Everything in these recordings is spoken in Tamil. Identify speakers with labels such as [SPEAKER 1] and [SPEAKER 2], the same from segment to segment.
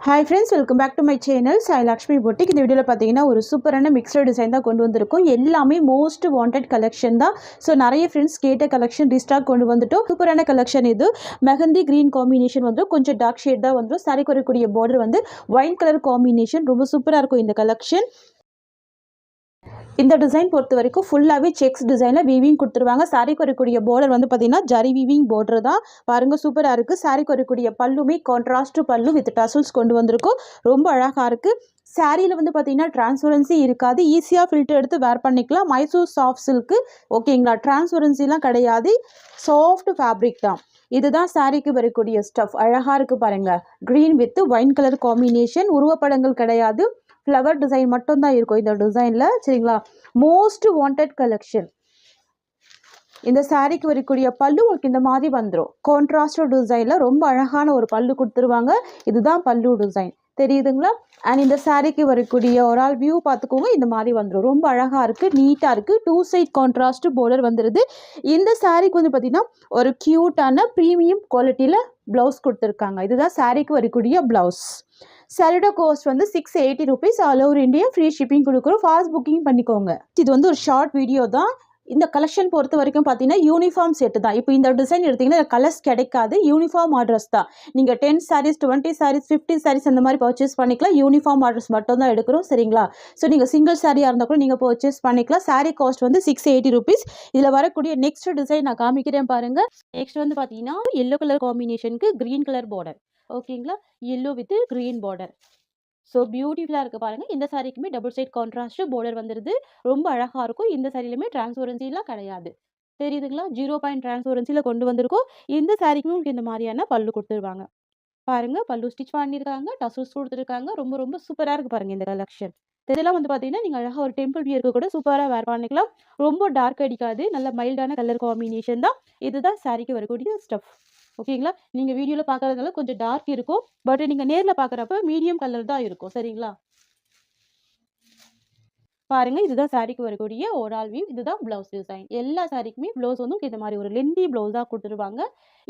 [SPEAKER 1] Hi friends, welcome back to my channel. Sai Lakshmi Boutique. இந்த வீடியோல பாத்தீங்கன்னா ஒரு சூப்பரான மிக்ஸ்டு டிசைன் தான் கொண்டு வந்திருக்கோம். எல்லாமே மோஸ்ட் வாண்டட் கலெக்ஷன் தான். சோ நிறைய फ्रेंड्स கேட்ட கலெக்ஷன் ரீஸ்டாக் கொண்டு வந்துட்டோம். சூப்பரான கலெக்ஷன் இது. மெஹந்தி green காம்பினேஷன் வந்து கொஞ்சம் டார்க் ஷேட் தான் வந்து saree வரக்கூடிய border வந்து wine color காம்பினேஷன் ரொம்ப சூப்பரா இருக்கும் இந்த கலெக்ஷன். இந்த டிசைன் பொறுத்த வரைக்கும் ஃபுல்லாவே செக்ஸ் டிசைன்ல வீவிங் கொடுத்துருவாங்க. saree வரக்கூடிய border வந்து பாத்தீங்கன்னா ஜரி வீவிங் border தான். பாருங்க சூப்பரா இருக்கு. saree வரக்கூடிய பல்லுமே கான்ட்ராஸ்ட் பல்லு வித் டசல்ஸ் கொண்டு வந்திருக்கும். ரொம்ப அழகா இருக்கு. சாரியில் வந்து பார்த்தீங்கன்னா டிரான்ஸ்பரன்சி இருக்காது. ஈஸியாக ஃபில்டர் எடுத்து வேர் பண்ணிக்கலாம். மைசூர் சாஃப்ட் சில்க்கு ஓகேங்களா. டிரான்ஸ்பரன்சிலாம் கிடையாது. சாஃப்ட் ஃபேப்ரிக் தான். இதுதான் சாரிக்கு வரக்கூடிய ஸ்டஃப். அழகாக இருக்குது பாருங்கள். Green with wine colour combination. உருவப்படங்கள் கிடையாது. ஃப்ளவர் டிசைன் மட்டும்தான் இருக்கும் இந்த டிசைனில். சரிங்களா. Most wanted collection. இந்த சாரிக்கு வரக்கூடிய பல்லு உங்களுக்கு இந்த மாதிரி வந்துடும். கான்ட்ராஸ்ட் டிசைனில் ரொம்ப அழகான ஒரு பல்லு கொடுத்துருவாங்க. இதுதான் பல்லு டிசைன் தெரியுதுங்களா. அண்ட் இந்த சாரிக்கு வரக்கூடிய ஒரு ஆள் வியூ பார்த்துக்கோங்க. இந்த மாதிரி வந்துடும். ரொம்ப அழகாக இருக்குது, நீட்டாக இருக்குது. 2 சைட் கான்ட்ராஸ்ட் பார்டர் வந்துடுது. இந்த சாரிக்கு வந்து பார்த்திங்கன்னா ஒரு க்யூட்டான ப்ரீமியம் குவாலிட்டியில் ப்ளவுஸ் கொடுத்துருக்காங்க. இதுதான் சாரிக்கு வரக்கூடிய ப்ளவுஸ். சாரியோட காஸ்ட் வந்து 680 rupees. All over India free shipping கொடுக்குறோம். ஃபாஸ்ட் புக்கிங் பண்ணிக்கோங்க. இது வந்து ஒரு ஷார்ட் வீடியோ தான். இந்த கலெக்ஷன் பொறுத்த வரைக்கும் பார்த்தீங்கன்னா யூனிஃபார்ம் செட்டு தான். இப்போ இந்த டிசைன் எடுத்திங்கன்னா கலர்ஸ் கிடைக்காது. யூனிஃபார்ம் ஆர்டர்ஸ் தான். நீங்கள் 10 sarees 20 sarees 50 sarees அந்த மாதிரி பர்ச்சேஸ் பண்ணிக்கலாம். யூனிஃபார்ம் ஆர்டர்ஸ் மட்டும் தான் எடுக்கிறோம். சரிங்களா. ஸோ நீங்கள் சிங்கிள் சாரியாக இருந்தால் கூட நீங்கள் பர்ச்சேஸ் பண்ணிக்கலாம். சாரீ காஸ்ட் வந்து 680 rupees. இதில் வரக்கூடிய நெக்ஸ்ட் டிசைன் நான் காமிக்கிறேன் பாருங்கள். நெக்ஸ்ட் வந்து பார்த்தீங்கன்னா எல்லோ கலர் காம்பினேஷனுக்கு க்ரீன் கலர் பார்டர் ஓகேங்களா. Yellow with green border. So பியூட்டிஃபுல்லாக இருக்குது பாருங்கள். இந்த சாரிக்குமே டபுள் சைட் கான்ட்ராஸ்ட் பார்டர் வந்துடுது. ரொம்ப அழகாக இருக்கும். இந்த சாரிலுமே டிரான்ஸ்பரன்சிலாம் கிடையாது. தெரியுதுங்களா. 0 பாயிண்ட் டிரான்ஸ்பரன்சியில் கொண்டு வந்திருக்கோம். இந்த சாரிக்குமே உங்களுக்கு இந்த மாதிரியான பல்லு கொடுத்துருவாங்க. பாருங்கள் பல்லு ஸ்டிச் பண்ணியிருக்காங்க. டசல்ஸ் கொடுத்துருக்காங்க. ரொம்ப ரொம்ப சூப்பராக இருக்குது பாருங்கள் இந்த கலெக்ஷன். இதெல்லாம் வந்து பார்த்தீங்கன்னா நீங்கள் அழகாக ஒரு டெம்பிள் வியருக்கு கூட சூப்பராக வேர் பண்ணிக்கலாம். ரொம்ப டார்க் அடிக்காது. நல்ல மைல்டான கலர் காம்பினேஷன் தான். இதுதான் சாரிக்கு வரக்கூடிய ஸ்டஃப் ஓகேங்களா. நீங்கள் வீடியோவில் பார்க்குறதுனால கொஞ்சம் டார்க் இருக்கும். பட் நீங்கள் நேரில் பார்க்குறப்ப மீடியம் கலர் தான் இருக்கும். சரிங்களா. பாருங்கள் இதுதான் சாரிக்கு வரக்கூடிய ஓவரால் வியூ. இதுதான் ப்ளவுஸ் டிசைன். எல்லா சாரிக்குமே ப்ளவுஸ் வந்து இந்த மாதிரி ஒரு லென்தி ப்ளவுஸாக கொடுத்துருவாங்க.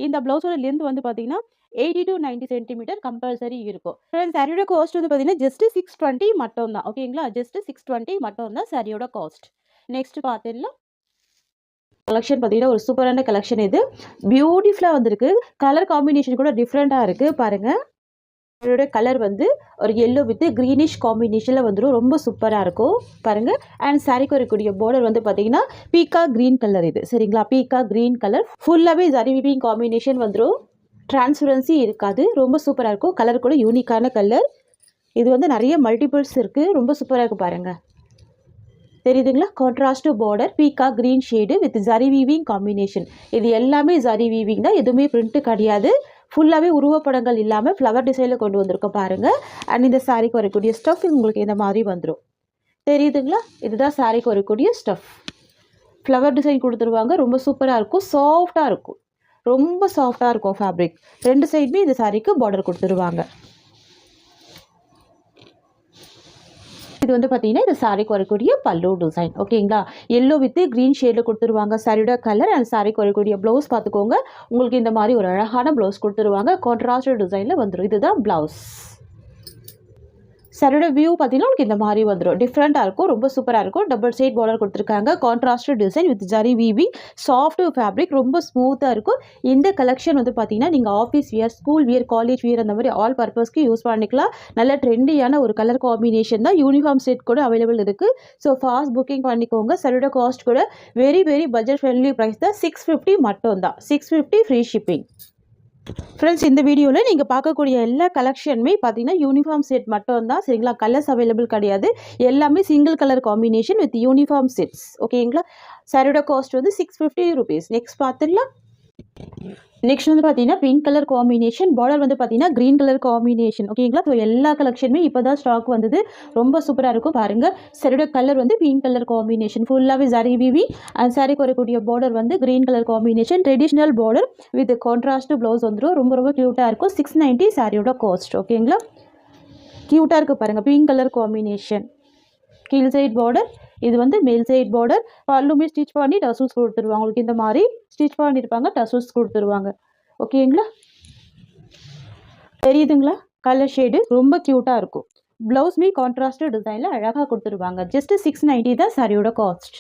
[SPEAKER 1] இந்த ப்ளவுஸோட லென்த் வந்து பார்த்தீங்கன்னா 80 to 90 சென்டிமீட்டர் கம்பல்சரி இருக்கும். சாரியோட காஸ்ட் வந்து பார்த்தீங்கன்னா ஜஸ்ட் 620 மட்டும் தான் ஓகேங்களா. ஜஸ்ட் 620 மட்டும் தான் சாரியோட காஸ்ட். நெக்ஸ்ட் பார்த்துடலாம். கலெக்ஷன் பார்த்தீங்கன்னா ஒரு சூப்பரான கலெக்ஷன். இது பியூட்டிஃபுல்லாக வந்திருக்கு. கலர் காம்பினேஷன் கூட டிஃப்ரெண்ட்டாக இருக்குது பாருங்கள். இதோட கலர் வந்து ஒரு எல்லோ வித் க்ரீனிஷ் காம்பினேஷனில் வந்துடும். ரொம்ப சூப்பராக இருக்கும் பாருங்கள். அண்ட் சாரிக்கு வரக்கூடிய பார்டர் வந்து பார்த்தீங்கன்னா பீக்கா க்ரீன் கலர். இது சரிங்களா. பீக்கா க்ரீன் கலர் ஃபுல்லாகவே ஜரி வீவிங் காம்பினேஷன் வந்துடும். டிரான்ஸ்பரன்சி இருக்காது. ரொம்ப சூப்பராக இருக்கும். கலர் கூட யூனிக்கான கலர். இது வந்து நிறைய மல்டிபிள்ஸ் இருக்குது. ரொம்ப சூப்பராக இருக்குது பாருங்கள். தெரியுதுங்களா. கான்ட்ராஸ்ட் பார்டர் பீக்கா green shade with zari weaving combination. இது எல்லாமே ஜரி வீவிங் தான். எதுவுமே பிரிண்ட்டு கிடையாது. ஃபுல்லாகவே உருவப்படங்கள் இல்லாமல் ஃப்ளவர் டிசைனில் கொண்டு வந்திருக்கோம் பாருங்கள். அண்ட் இந்த சாரிக்கு வரக்கூடிய ஸ்டஃப் உங்களுக்கு இந்த மாதிரி வந்துடும். தெரியுதுங்களா. இதுதான் சாரிக்கு வரக்கூடிய ஸ்டஃப். ஃப்ளவர் டிசைன் கொடுத்துருவாங்க. ரொம்ப சூப்பராக இருக்கும். சாஃப்டாக இருக்கும். ரொம்ப சாஃப்டாக இருக்கும் ஃபேப்ரிக். 2 சைடுமே இந்த சாரிக்கு பார்டர் கொடுத்துருவாங்க. இது வந்து பார்த்தீங்கன்னா இந்த சாரிக்கு வரக்கூடிய பல்லு டிசைன் ஓகேங்களா. எல்லோ வித் க்ரீன் ஷேடில் கொடுத்துருவாங்க சாரியோட கலர். அண்ட் சாரிக்கு வரக்கூடிய ப்ளவுஸ் பார்த்துக்கோங்க. உங்களுக்கு இந்த மாதிரி ஒரு அழகான ப்ளவுஸ் கொடுத்துருவாங்க. கான்ட்ராஸ்ட் டிசைனில் வந்துடும். இதுதான் ப்ளவுஸ். சாரியோட வியூ பார்த்தீங்கன்னா உங்களுக்கு இந்த மாதிரி வந்துடும். டிஃப்ரெண்ட்டாக இருக்கும். ரொம்ப சூப்பராக இருக்கும். டபுள் சைட் பார்டர் கொடுத்துருக்காங்க. Contrast design with zari weaving. Soft fabric. ரொம்ப ஸ்மூத்தாக இருக்கும். இந்த கலெக்ஷன் வந்து பார்த்தீங்கன்னா நீங்கள் office wear, school wear, college wear அந்த மாதிரி ஆல் பர்பஸ்க்கு யூஸ் பண்ணிக்கலாம். நல்ல ட்ரெண்டியான ஒரு கலர் காம்பினேஷன் தான். யூனிஃபார்ம் செட் கூட அவைலபிள் இருக்குது. ஸோ ஃபாஸ்ட் புக்கிங் பண்ணிக்கோங்க. சாரியோட காஸ்ட் கூட very very budget friendly price தான். 650 மட்டும் தான். 650 ஃப்ரீ ஷிப்பிங். ஃப்ரெண்ட்ஸ் இந்த வீடியோவில் நீங்கள் பார்க்கக்கூடிய எல்லா கலெக்ஷனுமே பார்த்தீங்கன்னா யூனிஃபார்ம் செட் மட்டும் தான். சரிங்களா. கலர்ஸ் அவைலபிள் கிடையாது. எல்லாமே single colour combination with uniform sets ஓகேங்களா. சாரியோட காஸ்ட் வந்து 650 rupees. நெக்ஸ்ட் பார்த்துடலாம். நெக்ஸ்ட் வந்து பார்த்தீங்கன்னா பிங்க் கலர் காம்பினேஷன். பார்டர் வந்து பார்த்தீங்கன்னா க்ரீன் கலர் காம்பினேஷன் ஓகேங்களா. ஸோ எல்லா கலெக்ஷனுமே இப்போ தான் ஸ்டாக் வந்தது. ரொம்ப சூப்பராக இருக்கும் பாருங்கள். சாரியோட கலர் வந்து பிங்க் கலர் காம்பினேஷன். ஃபுல்லாகவே ஜரி வீவி. அண்ட் சாரிக்கு வரக்கூடிய பார்டர் வந்து green colour combination. Traditional border with contrast blouse வந்துடும். ரொம்ப ரொம்ப க்யூட்டாக இருக்கும். 690 சாரியோட காஸ்ட் ஓகேங்களா. க்யூட்டாக இருக்குது பாருங்கள். Pink colour combination. கீழ் சைட் பார்டர். இது வந்து மேல் சைட் பார்டர். பல்லுமே ஸ்டிச் பண்ணி டசல்ஸ் கொடுத்துருவாங்க. உங்களுக்கு இந்த மாதிரி ஸ்டிச் பண்ணியிருப்பாங்க. டசல்ஸ் கொடுத்துருவாங்க ஓகேங்களா. தெரியுதுங்களா. கலர் ஷேடு ரொம்ப க்யூட்டாக இருக்கும். ப்ளவுஸ்மே கான்ட்ராஸ்ட் டிசைனில் அழகாக கொடுத்துருவாங்க. ஜஸ்ட் 690 தான் சாரியோட காஸ்ட்.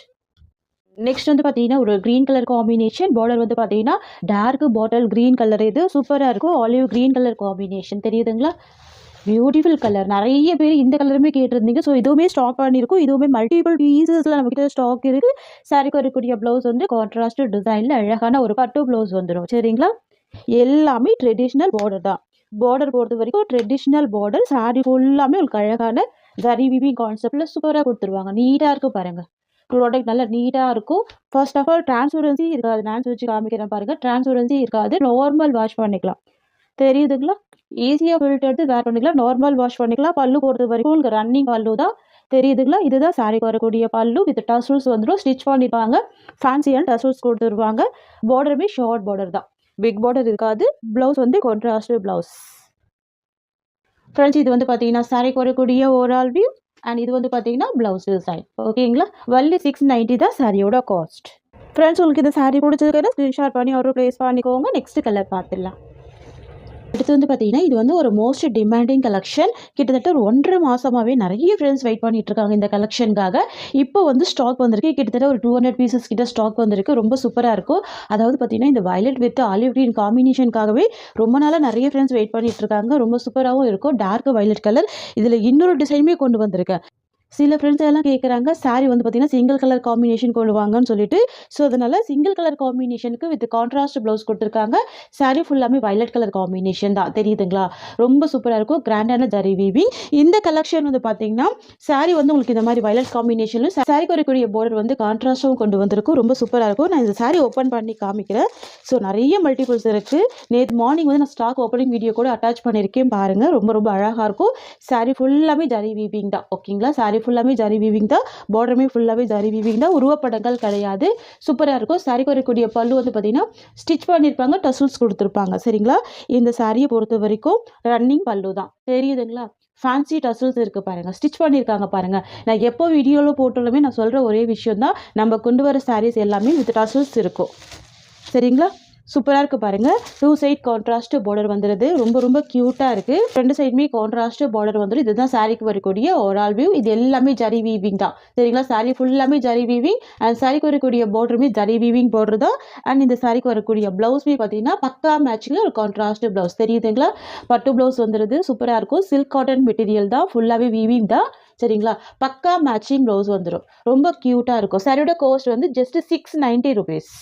[SPEAKER 1] நெக்ஸ்ட் வந்து பார்த்தீங்கன்னா ஒரு க்ரீன் கலர் காம்பினேஷன். பார்டர் வந்து பார்த்தீங்கன்னா டார்க் பாட்டில் க்ரீன் கலர், இது சூப்பராக இருக்கும். ஆலிவ் க்ரீன் கலர் காம்பினேஷன் தெரியுதுங்களா? Beautiful colour. நிறைய பேர் இந்த கலருமே கேட்டிருந்தீங்க. ஸோ இதுவுமே ஸ்டாக் பண்ணியிருக்கும். இதுவுமே மல்டிபிள் பீசஸில் நம்மக்கிட்ட ஸ்டாக் இருக்குது. சாரிக்கு வரக்கூடிய ப்ளவுஸ் வந்து கான்ட்ராஸ்ட் டிசைனில் அழகான ஒரு பட்டு ப்ளவுஸ் வந்துடும். சரிங்களா? எல்லாமே ட்ரெடிஷ்னல் பார்டர் தான். பார்டர் பொறுத்த வரைக்கும் ட்ரெடிஷ்னல் பார்டர். சாரி ஃபுல்லாமே உங்களுக்கு அழகான ஜரி வீவிங் கான்செப்டில் சூப்பராக கொடுத்துருவாங்க. நீட்டாக இருக்கும் பாருங்கள். ப்ராடக்ட் நல்லா நீட்டாக இருக்கும். ஃபர்ஸ்ட் ஆஃப் ஆல் டிரான்ஸ்பரன்சி இருக்காது. நான் வச்சு காமிக்கிறேன் பாருங்கள். டிரான்ஸ்பரன்சி இருக்காது. நார்மல் வாஷ் பண்ணிக்கலாம். தெரியுதுங்களா? ஈஸியாக ஃபில்ட் எடுத்து வேர் பண்ணிக்கலாம். நார்மல் வாஷ் பண்ணிக்கலாம். பல்லு பொறுத்த வரைக்கும் உங்களுக்கு ரன்னிங் பல்லு தான். தெரியுதுங்களா? இதுதான் சாரிக்கு வரக்கூடிய பல்லு. வித் டசல்ஸ் வந்துடும். ஸ்டிச் பண்ணியிருப்பாங்க. ஃபேன்சியான டசல்ஸ் கொடுத்துருவாங்க. பார்டருமே ஷார்ட் பார்டர் தான். பிக் பார்டர் இருக்காது. ப்ளவுஸ் வந்து கான்ட்ராஸ்ட் ப்ளவுஸ். ஃப்ரெண்ட்ஸ் இது வந்து பார்த்தீங்கன்னா சாரிக்கு வரக்கூடிய ஓவரால் வியூ. அண்ட் இது வந்து பார்த்தீங்கன்னா ப்ளவுஸ் டிசைன். ஓகேங்களா? ஒன்லி 690 தான் சாரியோட காஸ்ட். ஃப்ரெண்ட்ஸ் உங்களுக்கு இந்த சாரி பிடிச்சதுக்கு ஸ்க்ரீன்ஷாட் பண்ணி ஆர்டர் ப்ளேஸ் பண்ணிக்கோங்க. நெக்ஸ்ட் கலர் பார்த்துடலாம். அடுத்து வந்து பார்த்தீங்கன்னா இது வந்து ஒரு மோஸ்ட் டிமாண்டிங் கலெக்ஷன். கிட்டத்தட்ட ஒரு 1.5 மாதமாகவே நிறைய ஃப்ரெண்ட்ஸ் வெயிட் பண்ணிட்டு இருக்காங்க இந்த கலெக்ஷனுக்காக. இப்போ வந்து ஸ்டாக் வந்திருக்கு. கிட்டத்தட்ட ஒரு 200 பீசஸ் கிட்ட ஸ்டாக் வந்திருக்கு. ரொம்ப சூப்பராக இருக்கும். அதாவது பார்த்தீங்கன்னா இந்த வயலட் வித் ஆலிவ் க்ரீன் காம்பினேஷனுக்காகவே ரொம்ப நாளாக நிறைய ஃப்ரெண்ட்ஸ் வெயிட் பண்ணிட்டு இருக்காங்க. ரொம்ப சூப்பராகவும் இருக்கும். Dark violet colour. இதில் இன்னொரு டிசைனுமே கொண்டு வந்திருக்கேன். சில ஃப்ரெண்ட்ஸ் எல்லாம் கேட்குறாங்க சாரி வந்து பார்த்தீங்கன்னா சிங்கிள் கலர் காம்பினேஷன் கொண்டு வாங்கன்னு சொல்லிட்டு. ஸோ அதனால் சிங்கிள் கலர் காம்பினேஷனுக்கு வித் கான்ட்ராஸ்ட் ப்ளவுஸ் கொடுத்துருக்காங்க. சாரி ஃபுல்லாமே வயலட் கலர் காம்பினேஷன் தான். தெரியுதுங்களா? ரொம்ப சூப்பராக இருக்கும். கிராண்டான ஜரி வீவிங். இந்த கலெக்ஷன் வந்து பார்த்தீங்கன்னா சாரி வந்து உங்களுக்கு இந்த மாதிரி வயலட் காம்பினேஷனில் சாரிக்கு வரக்கூடிய பார்டர் வந்து கான்ட்ராஸ்ட்டும் கொண்டு வந்திருக்கும். ரொம்ப சூப்பராக இருக்கும். நான் இந்த சாரி ஓப்பன் பண்ணி காமிக்கிறேன். ஸோ நிறைய மல்டிபிள்ஸ் இருக்குது. நேற்று மார்னிங் வந்து நான் ஸ்டாக் ஓப்பனிங் வீடியோ கூட அட்டாச் பண்ணியிருக்கேன் பாருங்கள். ரொம்ப ரொம்ப அழகாக இருக்கும். சாரி ஃபுல்லாமே ஜரி வீவிங் தான். ஓகேங்களா? சாரி ஃபுல்லாமே ஜரி வீவிங் தான். பார்டருமே ஃபுல்லாகவே ஜரி வீவிங் தான். உருவப்படங்கள் கிடையாது. சூப்பராக இருக்கும். சாரிக்கு வரக்கூடிய பல்லு வந்து பார்த்தீங்கன்னா ஸ்டிச் பண்ணியிருப்பாங்க. டசல்ஸ் கொடுத்துருப்பாங்க. சரிங்களா? இந்த சாரியை பொறுத்த வரைக்கும் ரன்னிங் பல்லு தான். தெரியுதுங்களா? ஃபேன்சி டசல்ஸ் இருக்குது பாருங்கள். ஸ்டிச் பண்ணியிருக்காங்க பாருங்கள். நான் எப்போ வீடியோவில் போட்டாலுமே நான் சொல்கிற ஒரே விஷயம் தான், நம்ம கொண்டு வர சாரீஸ் எல்லாமே வித் டசல்ஸ் இருக்கும். சரிங்களா? சூப்பராக இருக்குது பாருங்கள். 2 சைட் கான்ட்ராஸ்ட் பார்டர் வந்துடுது. ரொம்ப ரொம்ப க்யூட்டாக இருக்குது. 2 சைடுமே கான்ட்ராஸ்ட் பார்டர் வந்துடும். இதுதான் சாரிக்கு வரக்கூடிய ஓவரால் வியூ. இது எல்லாமே ஜரி வீவிங் தான். சரிங்களா? சாரி ஃபுல்லாமே ஜரி வீவிங். அண்ட் சாரிக்கு வரக்கூடிய பார்டருமே ஜரி வீவிங் பார்டர் தான். அண்ட் இந்த சாரிக்கு வரக்கூடிய ப்ளவுஸ்மே பார்த்தீங்கன்னா பக்கா மேட்சிங்கில் ஒரு கான்ட்ராஸ்ட் ப்ளவுஸ். தெரியுதுங்களா? பட்டு ப்ளவுஸ் வந்துடுது. சூப்பராக இருக்கும். சில்க் காட்டன் மெட்டீரியல் தான். ஃபுல்லாகவே வீவிங் தான். சரிங்களா? பக்கா மேட்சிங் ப்ளவுஸ் வந்துடும். ரொம்ப க்யூட்டாக இருக்கும். சாரியோட காஸ்ட் வந்து ஜஸ்ட் 690 ருபீஸ்.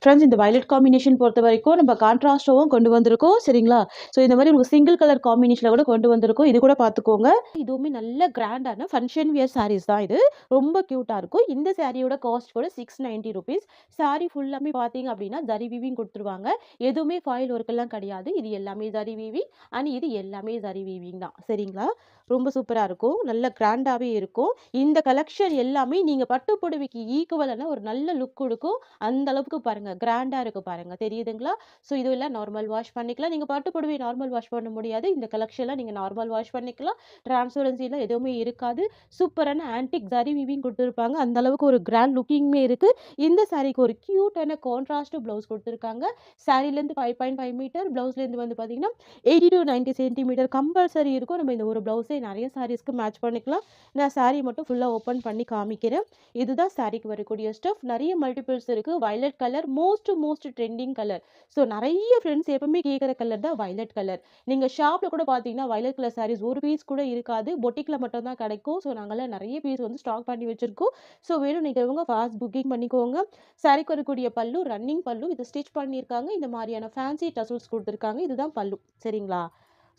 [SPEAKER 1] ஃப்ரெண்ட்ஸ் இந்த வயலட் காம்பினேஷன் பொறுத்த வரைக்கும் நம்ம கான்ட்ராஸ்டாகவும் கொண்டு வந்திருக்கோம். சரிங்களா? ஸோ இந்த மாதிரி உங்களுக்கு சிங்கிள் கலர் காம்பினேஷனில் கூட கொண்டு வந்திருக்கோம். இது கூட பார்த்துக்கோங்க. இதுவுமே நல்ல கிராண்டான ஃபங்க்ஷன் வியர் சாரீஸ் தான் இது. ரொம்ப க்யூட்டாக இருக்கும். இந்த சாரியோட காஸ்ட் கூட 690 ருபீஸ். சாரி ஃபுல்லாமே பார்த்தீங்க அப்படின்னா ஜரி வீவிங் கொடுத்துருவாங்க. எதுவுமே ஃபாயில் ஒர்க்கெல்லாம் கிடையாது. இது எல்லாமே ஜரி வீவிங். அண்ட் இது எல்லாமே ஜரி வீவிங் தான். சரிங்களா? ரொம்ப சூப்பராக இருக்கும். நல்ல கிராண்டாகவே இருக்கும். இந்த கலெக்ஷன் எல்லாமே நீங்கள் பட்டு புடவைக்கு ஈக்குவலான ஒரு நல்ல லுக் கொடுக்கும். அந்த அளவுக்கு பாருங்கள் கிராண்டாக இருக்குது பாருங்கள். தெரியுதுங்களா? ஸோ இதுவெல்லாம் நார்மல் வாஷ் பண்ணிக்கலாம். நீங்கள் பட்டு புடவை நார்மல் வாஷ் பண்ண முடியாது. இந்த கலெக்ஷன்லாம் நீங்கள் நார்மல் வாஷ் பண்ணிக்கலாம். டிரான்ஸ்பரன்சிலாம் எதுவுமே இருக்காது. சூப்பரான ஆன்டிக் ஜரி வீவிங் கொடுத்துருப்பாங்க. அந்த அளவுக்கு ஒரு கிராண்ட் லுக்கிங்குமே இருக்குது. இந்த சாரிக்கு ஒரு க்யூட்டான கான்ட்ராஸ்ட் ப்ளவுஸ் கொடுத்துருக்காங்க. சாரிலேருந்து 5.5 மீட்டர், ப்ளவுஸ்லேருந்து வந்து பார்த்தீங்கன்னா 80 to 90 சென்டிமீட்டர் கம்பல்சரி இருக்கும். நம்ம இந்த ஒரு ப்ளவுஸே நிறைய சாரீஸ்க்கு மேட்ச் பண்ணிக்கலாம். நான் சாரீ மட்டும் ஃபுல்லாக ஓப்பன் பண்ணி காமிக்கிறேன். இதுதான் சாரிக்கு வரக்கூடிய ஸ்டஃப். நிறைய மல்டிபிள்ஸ் இருக்குது. Violet colour most trending colour. So நிறைய ஃப்ரெண்ட்ஸ் எப்பவுமே கேட்குற கலர் தான் வயலட் கலர். நீங்கள் ஷாப்பில் கூட பார்த்தீங்கன்னா வயலட் கலர் சாரீஸ் ஒரு பீஸ் கூட இருக்காது. பொட்டிக்கில் மட்டும் தான் கிடைக்கும். ஸோ நாங்களாம் நிறைய பீஸ் வந்து ஸ்டாக் பண்ணி வச்சுருக்கோம். ஸோ வேணும் நிற்கிறவங்க ஃபாஸ்ட் புக்கிங் பண்ணிக்கோங்க. சாரிக்கு வரக்கூடிய பல்லு ரன்னிங் பல்லு. இது ஸ்டிச் பண்ணியிருக்காங்க. இந்த மாதிரியான ஃபேன்சி டசல்ஸ் கொடுத்துருக்காங்க. இதுதான் பல்லு. சரிங்களா?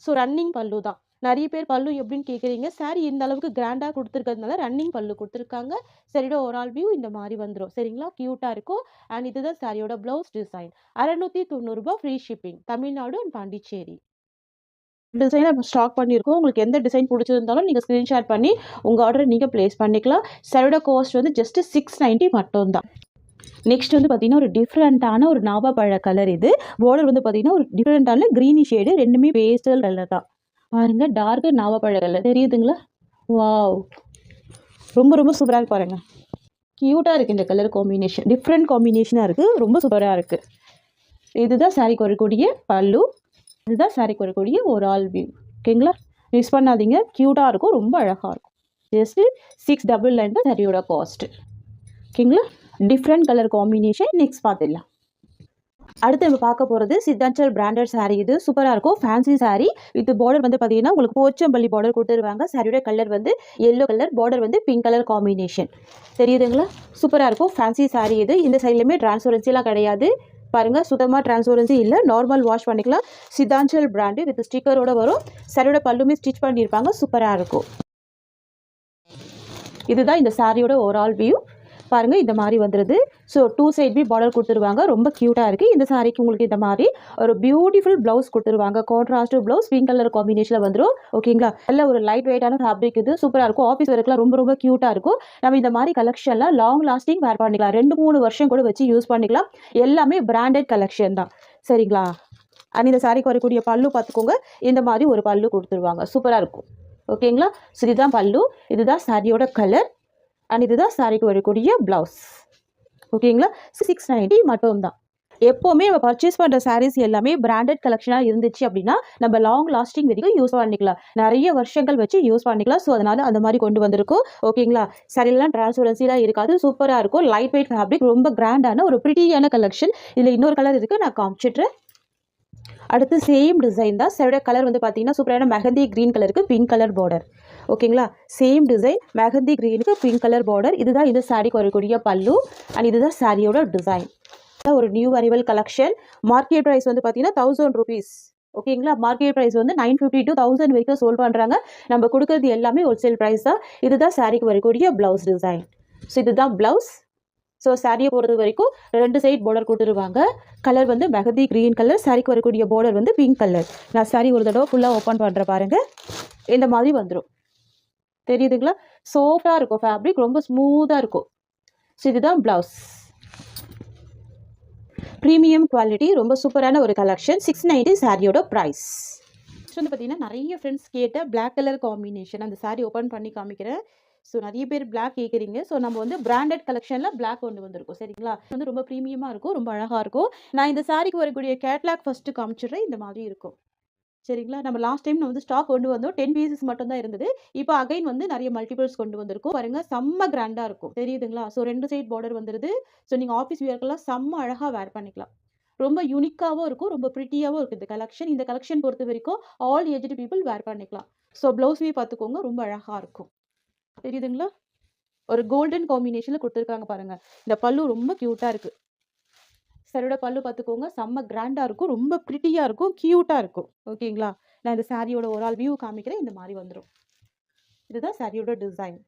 [SPEAKER 1] ஸோ ரன்னிங் பல்லு தான். நிறைய பேர் பல்லு எப்படின்னு கேட்குறீங்க. சாரி இந்த அளவுக்கு கிராண்டாக கொடுத்துருக்கிறதுனால ரன்னிங் பல்லு கொடுத்துருக்காங்க. சரியோட ஓவரால் வியூ இந்த மாதிரி வந்துடும். சரிங்களா? க்யூட்டாக இருக்கும். அண்ட் இதுதான் சாரியோட ப்ளவுஸ் டிசைன். 690 ரூபா free shipping. Tamil Nadu and Pondicherry. டிசைனை நம்ம ஸ்டாக் பண்ணியிருக்கோம். உங்களுக்கு எந்த டிசைன் பிடிச்சிருந்தாலும் நீங்கள் ஸ்க்ரீன்ஷாட் பண்ணி உங்கள் ஆர்டரை நீங்கள் ப்ளேஸ் பண்ணிக்கலாம். சாரியோட காஸ்ட் வந்து ஜஸ்ட் 690 மட்டும்தான். நெக்ஸ்ட் வந்து பார்த்தீங்கன்னா ஒரு டிஃப்ரெண்ட்டான ஒரு நாவா பழ கலர். இது பார்டர் வந்து பார்த்தீங்கன்னா ஒரு டிஃப்ரெண்ட்டான க்ரீனி ஷேடு. ரெண்டுமே பேஸ்டல் கலர் தான். பாருங்க டார்க் நாவப்பழ கலர். தெரியுதுங்களா? வாவ், ரொம்ப ரொம்ப சூப்பராக இருக்கு பாருங்க. க்யூட்டாக இருக்குது இந்த கலர் காம்பினேஷன். டிஃப்ரெண்ட் காம்பினேஷனாக இருக்குது. ரொம்ப சூப்பராக இருக்குது. இதுதான் சாரிக்கு வரக்கூடிய பல்லு. இதுதான் சாரிக்கு வரக்கூடிய ஒரு ஆல் வியூ. ஓகேங்களா, மிஸ் பண்ணாதீங்க, க்யூட்டாக இருக்கும், ரொம்ப அழகாக இருக்கும். ஜஸ்ட்டு 699 தான் சாரியோட காஸ்ட். ஓகேங்களா, டிஃப்ரெண்ட் கலர் காம்பினேஷன். நெக்ஸ்ட் பார்த்துடலாம். அடுத்து நம்ம பார்க்க போகிறது சித்தாஞ்சல் பிராண்டட் சாரீ. இது சூப்பராக இருக்கும், ஃபேன்சி சாரீ வித் பார்டர் வந்து பார்த்தீங்கன்னா உங்களுக்கு போச்சம்பள்ளி பார்டர் கொடுத்துருவாங்க. சாரியோட கலர் வந்து எல்லோ கலர், பார்டர் வந்து பிங்க் கலர் காம்பினேஷன். தெரியுதுங்களா, சூப்பராக இருக்கும், ஃபேன்சி சாரீ இது. இந்த சைட்லையுமே டிரான்ஸ்பரன்சிலாம் கிடையாது பாருங்கள், சுத்தமாக டிரான்ஸ்பரன்சி இல்லை, நார்மல் வாஷ் பண்ணிக்கலாம். சித்தாஞ்சல் பிராண்டு வித் ஸ்டிக்கரோட வரும். சாரியோட பல்லுமே ஸ்டிச் பண்ணியிருப்பாங்க, சூப்பராக இருக்கும். இதுதான் இந்த சாரியோட ஓவரால் வியூ. பாருங்கள், இந்த மாதிரி வந்துடுது. ஸோ 2 சைட்மே பார்டர் கொடுத்துருவாங்க, ரொம்ப க்யூட்டாக இருக்குது. இந்த சாரிக்கு உங்களுக்கு இந்த மாதிரி ஒரு பியூட்டிஃபுல் ப்ளவுஸ் கொடுத்துருவாங்க. கான்ட்ராஸ்ட் ப்ளவுஸ் பிங்க் கலர் காம்பினேஷனில் வந்துடும். ஓகேங்களா, நல்ல ஒரு லைட் வெயிட்டான ஃபேப்ரிக் இது, சூப்பராக இருக்கும். ஆஃபீஸ் ஒர்க்லாம் ரொம்ப ரொம்ப க்யூட்டாக இருக்கும். நம்ம இந்த மாதிரி கலெக்ஷன்லாம் லாங் லாஸ்டிங் வேர் பண்ணிக்கலாம், 2-3 வருஷம் கூட வச்சு யூஸ் பண்ணிக்கலாம். எல்லாமே பிராண்டட் கலெக்ஷன் தான், சரிங்களா. அண்ட் இந்த சாரிக்கு வரக்கூடிய பல்லு பார்த்துக்கோங்க, இந்த மாதிரி ஒரு பல்லு கொடுத்துருவாங்க, சூப்பராக இருக்கும். ஓகேங்களா, ஸோ இதுதான் பல்லு, இதுதான் சாரியோட கலர், அண்ட் இதுதான் சாரிக்கு வரக்கூடிய ப்ளவுஸ். ஓகேங்களா, 690 மட்டும் தான். எப்போவுமே நம்ம பர்ச்சேஸ் பண்ணுற சாரீஸ் எல்லாமே பிராண்டட் கலெக்ஷனாக இருந்துச்சு அப்படின்னா நம்ம லாங் லாஸ்டிங் வரைக்கும் யூஸ் பண்ணிக்கலாம், நிறைய வருஷங்கள் வச்சு யூஸ் பண்ணிக்கலாம். ஸோ அதனால் அந்த மாதிரி கொண்டு வந்திருக்கும். ஓகேங்களா, சாரீலாம் டிரான்ஸ்பரன்சிலாம் இருக்காது, சூப்பராக இருக்கும். லைட் வெயிட் ஃபேப்ரிக், ரொம்ப கிராண்டான ஒரு ப்ரிட்டியான கலெக்ஷன். இதில் இன்னொரு கலர் இருக்குது, நான் காமிச்சிட்றேன். அடுத்து சேம் டிசைன் தான். சாரியோட கலர் வந்து பார்த்தீங்கன்னா சூப்பரான மெஹந்தி க்ரீன் கலருக்கு பிங்க் கலர் பார்டர். ஓகேங்களா, சேம் டிசைன், மெஹந்தி க்ரீனுக்கு பிங்க் கலர் பார்டர். இதுதான் இந்த சாரிக்கு வரக்கூடிய பல்லு, அண்ட் இதுதான் சாரியோட டிசைன். ஒரு new arrival collection. Market price வந்து பார்த்தீங்கன்னா 1000 rupees. ஓகேங்களா, மார்க்கெட் ப்ரைஸ் வந்து 950 to 1000 வரைக்கும் சோல்ட் பண்ணுறாங்க. நம்ம கொடுக்குறது எல்லாமே ஹோல்சேல் ப்ரைஸ் தான். இதுதான் சாரிக்கு வரக்கூடிய ப்ளவுஸ் டிசைன். ஸோ இதுதான் ப்ளவுஸ். ஸோ சாரியை பொறுத்த வரைக்கும் 2 சைட் பார்டர் கொடுத்துருவாங்க. கலர் வந்து மெஹந்தி க்ரீன் கலர், சாரிக்கு வரக்கூடிய பார்டர் வந்து பிங்க் கலர். நான் சாரி ஒரு தடவை ஃபுல்லாக ஓப்பன் பண்ணுறேன் பாருங்கள், இந்த மாதிரி வந்துடும். தெரியுதுங்களா, சாஃப்டாக இருக்கும் ஃபேப்ரிக், ரொம்ப ஸ்மூத்தாக இருக்கும். ஸோ இதுதான் ப்ளவுஸ். ப்ரீமியம் குவாலிட்டி, ரொம்ப சூப்பரான ஒரு கலெக்ஷன். 690 சாரியோட ப்ரைஸ். வந்து பார்த்தீங்கன்னா நிறைய ஃப்ரெண்ட்ஸ் கேட்ட பிளாக் கலர் காம்பினேஷன், அந்த சாரி ஓப்பன் பண்ணி காமிக்கிறேன். ஸோ நிறைய பேர் பிளாக் கேட்குறீங்க. ஸோ நம்ம வந்து பிராண்டட் கலெக்ஷனில் பிளாக் கொண்டு வந்திருக்கோம், சரிங்களா. வந்து ரொம்ப ப்ரீமியமாக இருக்கும், ரொம்ப அழகாக இருக்கும். நான் இந்த சாரிக்கு வரக்கூடிய கேட்லாக் ஃபஸ்ட்டு காமிச்சிடுறேன். இந்த மாதிரி இருக்கும், சரிங்களா. நம்ம லாஸ்ட் டைம் வந்து ஸ்டாக் கொண்டு வந்தோம், 10 பீசஸ் மட்டும் தான் இருந்தது. இப்போ அகைன் வந்து நிறைய மல்டிபிள்ஸ் கொண்டு வந்திருக்கும் பாருங்க, செம்ம கிராண்டாக இருக்கும், தெரியுதுங்களா. ஸோ 2 சைட் பார்டர் வந்துடுது. ஸோ நீங்கள் ஆஃபீஸ் வியர்க்கெல்லாம் செம்ம அழகாக வேர் பண்ணிக்கலாம். ரொம்ப யூனிக்காகவும் இருக்கும், ரொம்ப ப்ரிட்டியாகவும் இருக்குது இந்த கலெக்ஷன். இந்த கலெக்ஷன் பொறுத்த வரைக்கும் ஆல் ஏஜ்டு பீப்புள் வேர் பண்ணிக்கலாம். ஸோ ப்ளவுஸே பார்த்துக்கோங்க, ரொம்ப அழகாக இருக்கும், தெரியுதுங்களா. ஒரு கோல்டன் காம்பினேஷனில் கொடுத்துருக்காங்க பாருங்கள். இந்த பல்லு ரொம்ப க்யூட்டாக இருக்குது. சாரியோட பல்லு பார்த்துக்கோங்க, செம்ம கிராண்டாக இருக்கும், ரொம்ப ப்ரிட்டியாக இருக்கும், க்யூட்டாக இருக்கும். ஓகேங்களா, நான் இந்த சாரியோட ஒரு ஆள் வியூ காமிக்கிறேன். இந்த மாதிரி வந்துடும். இதுதான் சாரியோட டிசைன்.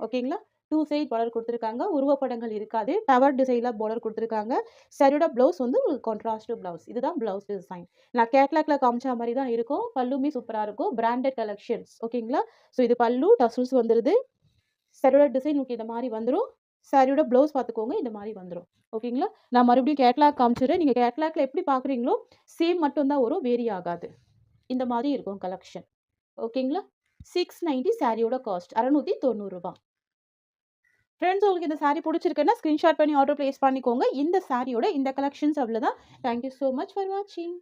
[SPEAKER 1] ஓகேங்களா, 2 சைட் பார்டர் கொடுத்துருக்காங்க, உருவப்படங்கள் இருக்காது, டவர் டிசைனில் பார்டர் கொடுத்துருக்காங்க. சாரியோட ப்ளவுஸ் வந்து உங்களுக்கு கான்ட்ராஸ்ட் ப்ளவுஸ். இதுதான் ப்ளவுஸ் டிசைன். நான் கேட்லாக்ல காமிச்ச மாதிரி தான் இருக்கும். பல்லுமே சூப்பராக இருக்கும், பிராண்டட் கலெக்ஷன்ஸ். ஓகேங்களா, ஸோ இது பல்லு, டசல்ஸ் வந்துடுது. சாரியோட டிசைன் உங்களுக்கு இந்த மாதிரி வந்துடும். சாரியோட ப்ளவுஸ் பார்த்துக்கோங்க, இந்த மாதிரி வந்துடும். ஓகேங்களா, நான் மறுபடியும் கேட்லாக் காமிச்சிடுறேன். நீங்கள் கேட்லாக்ல எப்படி பார்க்குறீங்களோ சேம் மட்டும்தான் வரும், வேரி ஆகாது. இந்த மாதிரி இருக்கும் கலெக்ஷன். ஓகேங்களா, 690 சாரியோட காஸ்ட் 690 ரூபா. ஃப்ரெண்ட்ஸ், உங்களுக்கு இந்த சாரி பிடிச்சிருக்குன்னா ஸ்க்ரீன்ஷாட் பண்ணி ஆர்டர் ப்ளேஸ் பண்ணிக்கோங்க. இந்த சாரியோட இந்த கலெக்ஷன்ஸ் அவ்வளோதான். தேங்க்யூ ஸோ மச் ஃபார் வாட்சிங்.